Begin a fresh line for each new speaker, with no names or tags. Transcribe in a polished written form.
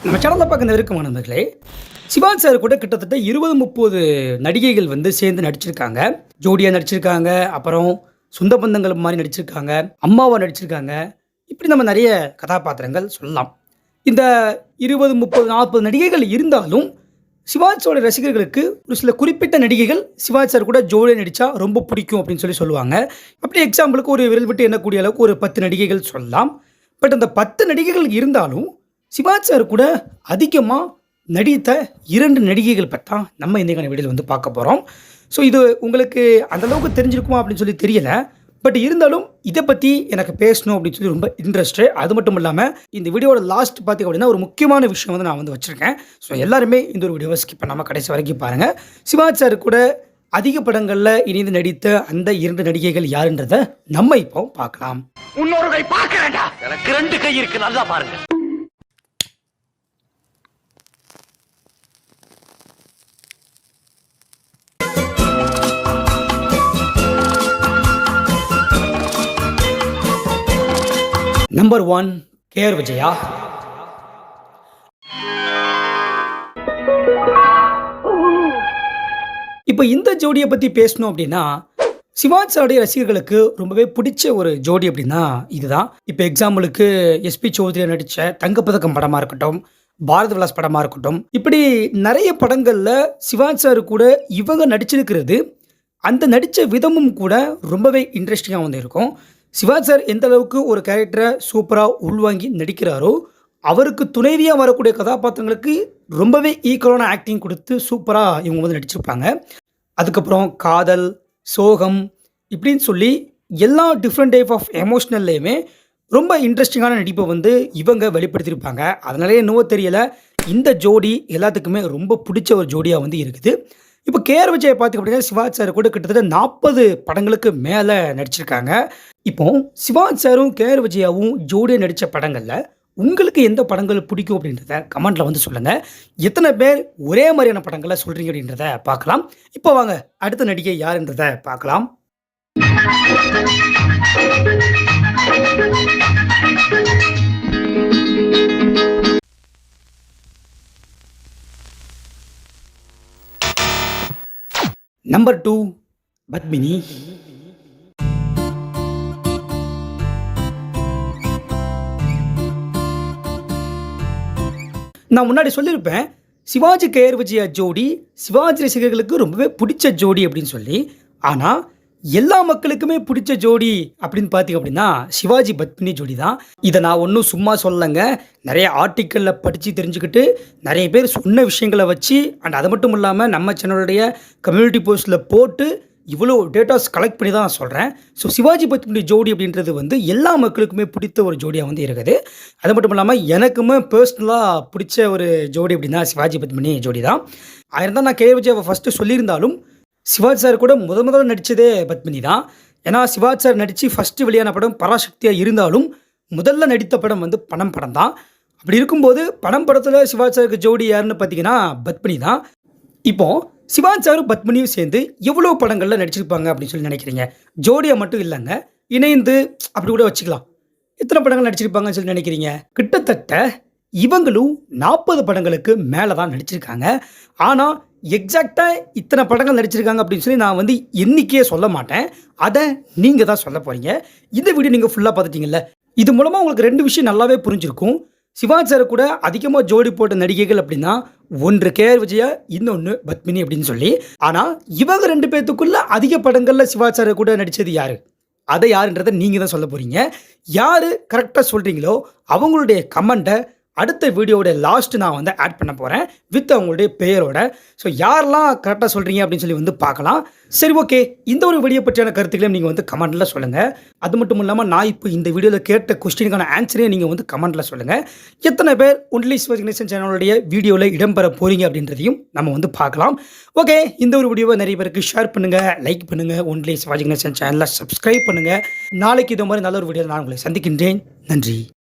நம்ம சேனலில் பார்க்க நெருக்கமான நண்பர்களே, சிவாஜி சார் கூட கிட்டத்தட்ட 20-30 நடிகைகள் வந்து சேர்ந்து நடிச்சிருக்காங்க. ஜோடியாக நடிச்சிருக்காங்க, அப்புறம் சொந்த பந்தங்கள் மாதிரி நடிச்சிருக்காங்க, அம்மாவா நடிச்சிருக்காங்க. இப்படி நம்ம நிறைய கதாபாத்திரங்கள் சொல்லலாம். இந்த 20, 30, 40 நடிகைகள் இருந்தாலும் சிவாஜியோட ரசிகர்களுக்கு ஒரு சில குறிப்பிட்ட நடிகைகள் சிவாஜி சார் கூட ஜோடியாக நடித்தா ரொம்ப பிடிக்கும் அப்படின்னு சொல்லுவாங்க. அப்படி எக்ஸாம்பிளுக்கு ஒரு விரல் விட்டு எண்ணக்கூடிய அளவுக்கு ஒரு 10 நடிகைகள் சொல்லலாம். பட் அந்த 10 நடிகைகள் இருந்தாலும் சிவாஜி சார் கூட அதிகமாக நடித்த 2 நடிகைகள் பற்றி தான் நம்ம இன்றைக்கான வீடியோவில் வந்து பார்க்க போகிறோம். ஸோ இது உங்களுக்கு அந்தளவுக்கு தெரிஞ்சிருக்குமா அப்படின்னு சொல்லி தெரியல. பட் இருந்தாலும் இதை பற்றி எனக்கு பேசணும் அப்படின்னு சொல்லி ரொம்ப இன்ட்ரெஸ்ட்டு. அது மட்டும் இல்லாமல் இந்த வீடியோட லாஸ்ட் பார்த்திங்க அப்படின்னா ஒரு முக்கியமான விஷயம் வந்து நான் வந்து வச்சுருக்கேன். ஸோ எல்லாருமே இந்த ஒரு வீடியோவை ஸ்கிப் பண்ணாமல் கடைசி வரைக்கும் பாருங்கள். சிவாஜி சார் கூட அதிக படங்களில் இணைந்து நடித்த அந்த 2 நடிகைகள் யாருன்றதை நம்ம இப்போ பார்க்கலாம்.
இன்னொரு கை பார்க்கறேன்டா, எனக்கு 2 கை இருக்கு, நல்லா பாருங்க.
Number 1 KR Vijaya. இப்போ இந்த ஜோடியை பற்றி பேசணும் அப்படின்னா சிவாஜி சாருடைய ரசிகர்களுக்கு ரொம்பவே பிடிச்ச ஒரு ஜோடி அப்படின்னா இதுதான். இப்போ எக்ஸாம்பிளுக்கு எஸ்பி சௌத்ரி நடித்த தங்கப்பதக்கம் படமாக இருக்கட்டும், பாரத விலாஸ் படமாக இருக்கட்டும், இப்படி நிறைய படங்களில் சிவாஜி சார் கூட இவங்க நடிச்சிருக்கிறது, அந்த நடித்த விதமும் கூட ரொம்பவே இன்ட்ரெஸ்டிங்காக வந்து இருக்கும். சிவாஜி சார் எந்த அளவுக்கு ஒரு கேரக்டரை சூப்பராக உள்வாங்கி நடிக்கிறாரோ, அவருக்கு துணைவியாக வரக்கூடிய கதாபாத்திரங்களுக்கு ரொம்பவே ஈக்குவலான ஆக்டிங் கொடுத்து சூப்பராக இவங்க வந்து நடிச்சிருப்பாங்க. அதுக்கப்புறம் காதல், சோகம் இப்படின்னு சொல்லி எல்லா டிஃப்ரெண்ட் டைப் ஆஃப் எமோஷ்னல்லையுமே ரொம்ப இன்ட்ரெஸ்டிங்கான நடிப்பை வந்து இவங்க வெளிப்படுத்தியிருப்பாங்க. அதனாலே என்னவோ தெரியலை, இந்த ஜோடி எல்லாத்துக்குமே ரொம்ப பிடிச்ச ஒரு ஜோடியாக வந்து இருக்குது. இப்போ கேஆர் விஜயை பார்த்திங்க அப்படின்னா சிவாஜி சார் கூட கிட்டத்தட்ட 40 படங்களுக்கு மேலே நடிச்சிருக்காங்க. இப்போ சிவாஜி சாரும் கேஆர் விஜயாவும் ஜோடியாக நடித்த படங்களில் உங்களுக்கு எந்த படங்கள் பிடிக்கும் அப்படின்றத கமெண்ட்டில் வந்து சொல்லுங்கள். எத்தனை பேர் ஒரே மாதிரியான படங்களை சொல்கிறீங்க அப்படின்றத பார்க்கலாம். இப்போ வாங்க அடுத்த நடிகை யாருன்றதை பார்க்கலாம். நம்பர் 2 பத்மினி. நான் முன்னாடி சொல்லியிருப்பேன், சிவாஜி கேஆர் விஜயா ஜோடி சிவாஜி ரசிகர்களுக்கு ரொம்பவே பிடிச்ச ஜோடி அப்படின்னு சொல்லி. ஆனால் எல்லா மக்களுக்குமே பிடிச்ச ஜோடி அப்படின்னு பார்த்திங்க அப்படின்னா சிவாஜி பத்மினி ஜோடி தான். இதை நான் ஒன்றும் சும்மா சொல்லலைங்க. நிறைய ஆர்டிக்கலில் படித்து தெரிஞ்சுக்கிட்டு நிறைய பேர் சொன்ன விஷயங்களை வச்சு அண்ட் அது மட்டும் இல்லாமல் நம்ம சேனலுடைய கம்யூனிட்டி போஸ்ட்டில் போட்டு இவ்வளோ டேட்டாஸ் கலெக்ட் பண்ணி தான் நான் சொல்கிறேன். ஸோ சிவாஜி பத்மினி ஜோடி அப்படின்றது வந்து எல்லா மக்களுக்குமே பிடித்த ஒரு ஜோடியாக வந்து இருக்குது. அது மட்டும் இல்லாமல் எனக்குமே பர்சனலாக பிடிச்ச ஒரு ஜோடி அப்படின்னா சிவாஜி பத்மினி ஜோடி தான். ஆயிரம் தான் நான் கேஆர் விஜயாவை ஃபஸ்ட்டு சொல்லியிருந்தாலும் சிவாஜி சார் கூட முதல்ல நடித்ததே பத்மினி தான். ஏன்னா சிவாஜி சார் நடித்து ஃபஸ்ட்டு வெளியான படம் பராசக்தியாக இருந்தாலும் முதல்ல நடித்த படம் வந்து பணம் படம் தான். அப்படி இருக்கும்போது படம் படத்தில் சிவாஜி சாருக்கு ஜோடி யாருன்னு பார்த்தீங்கன்னா பத்மினி தான். இப்போது சிவாஜி சாரும் பத்மினியும் சேர்ந்து எவ்வளோ படங்களில் நடிச்சிருப்பாங்க அப்படின்னு சொல்லி நினைக்கிறீங்க? ஜோடியாக மட்டும் இல்லைங்க, இணைந்து அப்படி கூட வச்சுக்கலாம். எத்தனை படங்கள் நடிச்சிருப்பாங்கன்னு சொல்லி நினைக்கிறீங்க? கிட்டத்தட்ட இவங்களும் 40 படங்களுக்கு மேலே தான் நடிச்சிருக்காங்க. ஆனால் எக்ஸாக்டாக இத்தனை படங்கள் நடிச்சிருக்காங்க அப்படின்னு சொல்லி நான் வந்து எண்ணிக்கையே சொல்ல மாட்டேன். அதை நீங்கள் தான் சொல்ல போகிறீங்க. இந்த வீடியோ நீங்கள் ஃபுல்லாக பார்த்துட்டீங்கல்ல, இது மூலமாக உங்களுக்கு 2 விஷயம் நல்லாவே புரிஞ்சிருக்கும். சிவாஜி சார் கூட அதிகமாக ஜோடி போட்ட நடிகைகள் அப்படின்னா ஒன்று கேஆர் விஜயா, இன்னொன்று பத்மினி அப்படின்னு சொல்லி. ஆனால் இவங்க 2 பேர்த்துக்குள்ள அதிக படங்களில் சிவாஜி சார் கூட நடித்தது யார்? அதை யாருன்றதை நீங்கள் தான் சொல்ல போகிறீங்க. யார் கரெக்டாக சொல்கிறீங்களோ அவங்களுடைய கமெண்ட்டை அடுத்த வீடியோட லாஸ்ட் நான் வந்து ஆட் பண்ண போகிறேன் வித் அவங்களுடைய பெயரோட. ஸோ யாரெல்லாம் கரெக்டாக சொல்கிறீங்க அப்படின்னு சொல்லி வந்து பார்க்கலாம். சரி, ஓகே. இந்த ஒரு வீடியோ பற்றியான கருத்துக்களையும் நீங்கள் வந்து கமெண்ட்டில் சொல்லுங்கள். அது மட்டும் இல்லாமல் நான் இப்போ இந்த வீடியோவில் கேட்ட கொஸ்டினுக்கான ஆன்சரையும் நீங்கள் வந்து கமெண்ட்டில் சொல்லுங்கள். எத்தனை பேர் ஒன்லி சிவாஜி கணேசன் சேனலுடைய வீடியோவில் இடம்பெற போகிறீங்க அப்படின்றதையும் நம்ம வந்து பார்க்கலாம். ஓகே, இந்த ஒரு வீடியோவை நிறைய பேருக்கு ஷேர் பண்ணுங்கள், லைக் பண்ணுங்கள், ஒன்லி சிவாஜி கணேசன் சேனலை சப்ஸ்கிரைப் பண்ணுங்கள். நாளைக்கு இது மாதிரி நல்ல ஒரு வீடியோவில் நான் உங்களை சந்திக்கின்றேன். நன்றி.